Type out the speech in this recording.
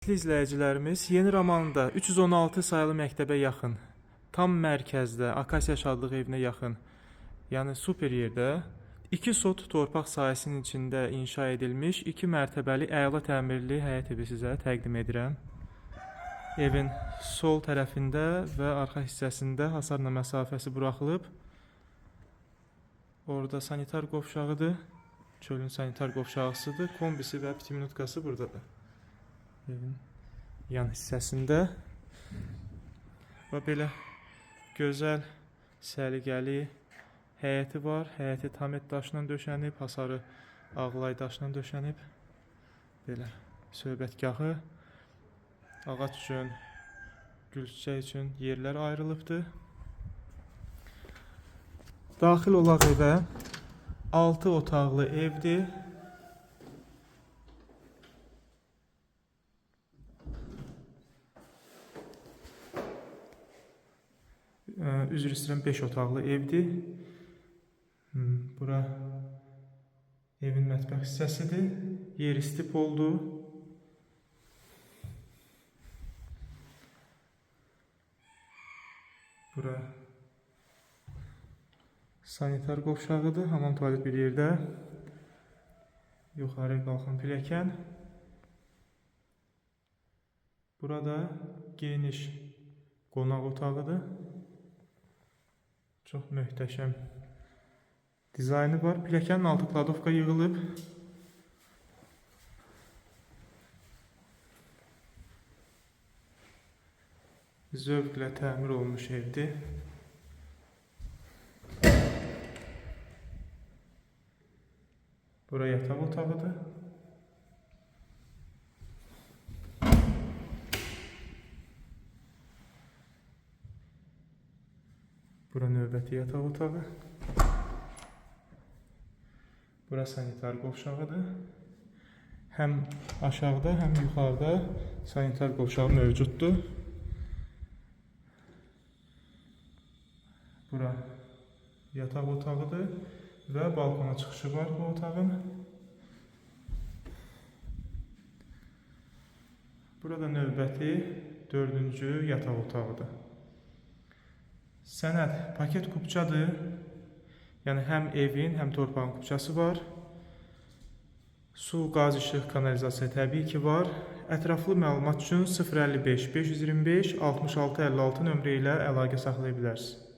Dəyərli izləyicilərimiz, Yeni Romanında 316 sayılı məktəbə yaxın, tam mərkəzdə, Akasiya Şadlıq evinə yaxın, yəni super yerdə 2 sot torpaq sahəsinin içində inşa edilmiş 2 mərtəbəli əla təmirli həyət evi sizə təqdim edirəm. Evin sol tərəfində və arxa hissəsində hasarla məsafəsi buraxılıb. Orada sanitar qovşağıdır, çölün sanitar qovşağısıdır, kombisi və pitiminütkası buradadır. Evin yan hissəsində və belə gözəl, səliqəli həyəti var. Həyəti tamet daşla döşənib, hasarı ağlay daşla döşənib. Belə söhbətgahı, ağac üçün, gülçiçək üçün yerlər ayrılıbdır. Daxil olaq evə 6 otaqlı evdir. Üzr istəyirəm, 5 otaqlı evdir. Bura evin mətbəx hissəsidir. Yeri stip oldu. Bura sanitar qovşağıdır. Hamam tualet bir yerdə. Yuxarı qalxan pilləkən. Burada geniş qonaq otağıdır. Çox möhtəşəm dizaynı var. Pilləkənin altı kladovka yığılıb. Zövqlə təmir olmuş evdir. Bura yataq otağıdır. Bura növbəti yataq otağı. Bura sanitar qovşağıdır. Həm aşağıda, həm yuxarıda sanitar qovşağı mövcuddur. Bura yataq otağıdır və balkona çıxışı var bu otağın. Burada növbəti 4-cü yataq otağıdır. Sənəd paket kupçadır. Yəni həm evin, həm torpağın kupçası var. Su, qaz, işıq, kanalizasiya təbii ki var. Ətraflı məlumat üçün 055 525 66 56 nömrə ilə əlaqə saxlaya bilərsiniz.